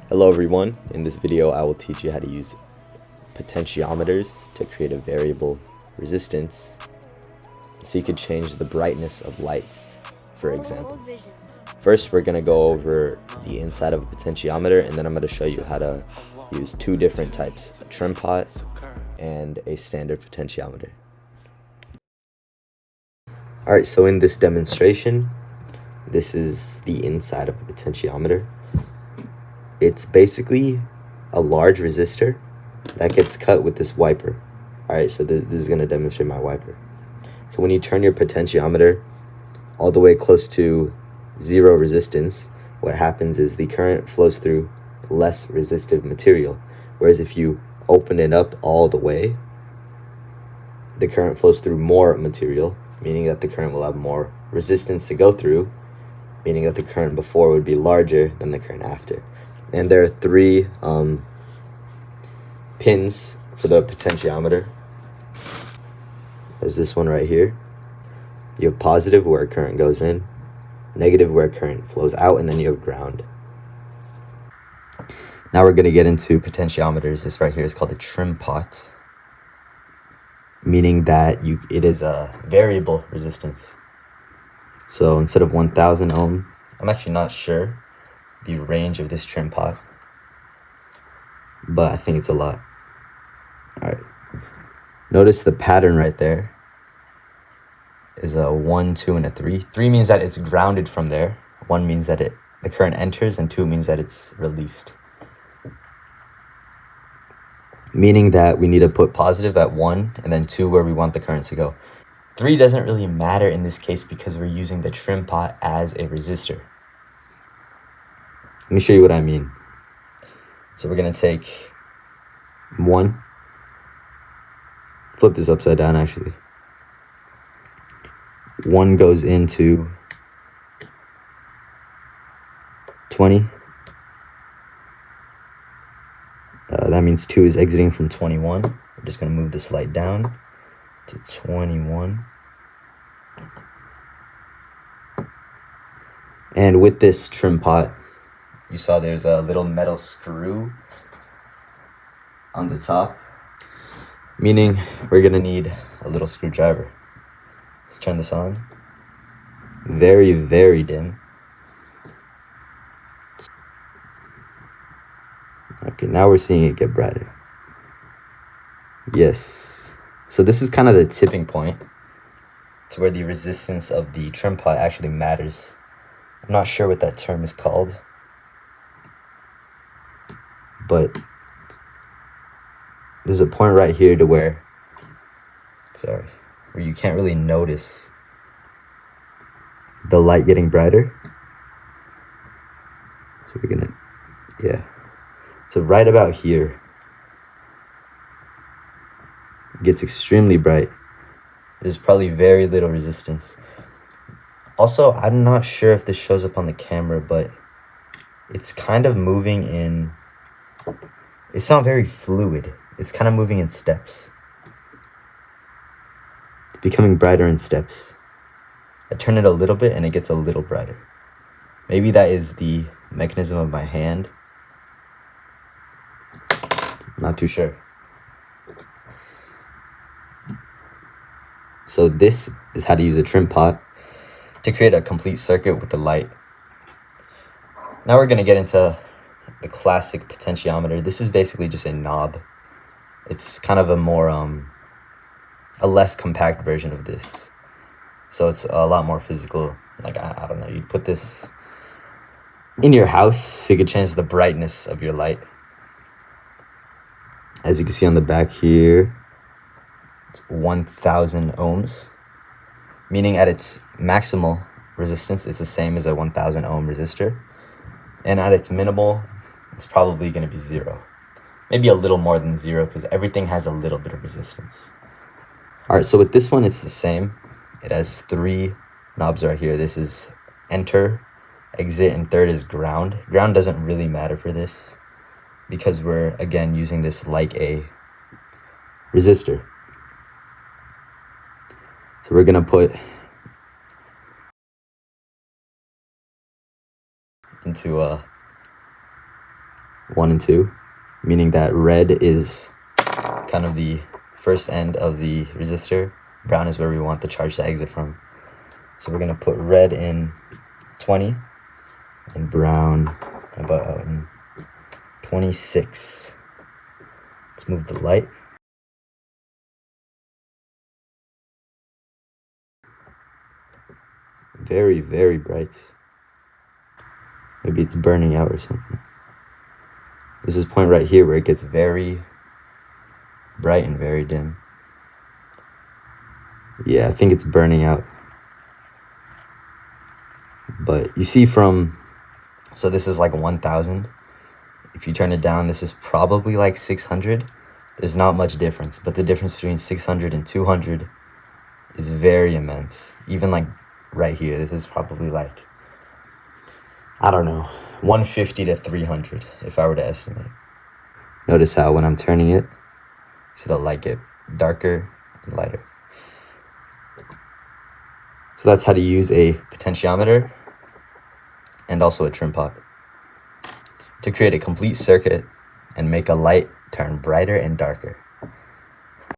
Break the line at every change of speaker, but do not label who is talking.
Hello everyone, in this video I will teach you how to use potentiometers to create a variable resistance so you could change the brightness of lights, for example. First we're going to go over the inside of a potentiometer, and then I'm going to show you how to use two different types, a trimpot and a standard potentiometer. Alright, so in this demonstration, this is the inside of a potentiometer. It's basically a large resistor that gets cut with this wiper. Alright, so this is going to demonstrate my wiper. So when you turn your potentiometer all the way close to zero resistance, what happens is the current flows through less resistive material. Whereas if you open it up all the way, the current flows through more material, meaning that the current will have more resistance to go through, meaning that the current before would be larger than the current after. And there are three pins for the potentiometer. There's this one right here. You have positive where current goes in, negative where current flows out, and then you have ground. Now we're going to get into potentiometers. This right here is called a trimpot, meaning that it is a variable resistance. So instead of 1000 ohm, I'm actually not sure the range of this trimpot, but I think it's a lot. Alright, notice the pattern right there is a 1, 2, and a 3. 3 means that it's grounded from there, 1 means that the current enters, and 2 means that it's released. Meaning that we need to put positive at 1 and then 2 where we want the current to go. 3 doesn't really matter in this case because we're using the trimpot as a resistor. Let me show you what I mean. So we're going to take 1, flip this upside down actually. 1 goes into 20. That means 2 is exiting from 21. We're just going to move this light down to 21. And with this trimpot, you saw there's a little metal screw on the top, meaning we're going to need a little screwdriver. Let's turn this on. Very, very dim. Okay, now we're seeing it get brighter. Yes. So this is kind of the tipping point to where the resistance of the trimpot actually matters. I'm not sure what that term is called, but there's a point right here to where you can't really notice the light getting brighter. So we're gonna, so right about here, it gets extremely bright. There's probably very little resistance. Also, I'm not sure if this shows up on the camera, but it's kind of moving in, it's not very fluid. It's kind of moving in steps. It's becoming brighter in steps. I turn it a little bit and it gets a little brighter. Maybe that is the mechanism of my hand. I'm not too sure. So this is how to use a trimpot to create a complete circuit with the light. Now we're going to get into the classic potentiometer. This is basically just a knob. It's kind of a more a less compact version of this, so it's a lot more physical. Like I don't know, you'd put this in your house so you could change the brightness of your light. As you can see on the back here, it's 1000 ohms, meaning at its maximal resistance it's the same as a 1000 ohm resistor, and at its minimal it's probably going to be 0. Maybe a little more than 0 because everything has a little bit of resistance. Alright, so with this one it's the same. It has 3 knobs right here. This is enter, exit, and third is ground. Ground doesn't really matter for this because we're again using this like a resistor. So we're going to put into 1 and 2, meaning that red is kind of the first end of the resistor. Brown is where we want the charge to exit from. So we're going to put red in 20 and brown about 26. Let's move the light. Very, very bright. Maybe it's burning out or something. This is point right here where it gets very bright and very dim. Yeah, I think it's burning out. But you see so this is like 1000. If you turn it down, this is probably like 600. There's not much difference, but the difference between 600 and 200 is very immense. Even like right here, this is probably like, I don't know, 150 to 300 if I were to estimate. Notice how when I'm turning it, see the light get darker and lighter. So that's how to use a potentiometer and also a trimpot to create a complete circuit and make a light turn brighter and darker.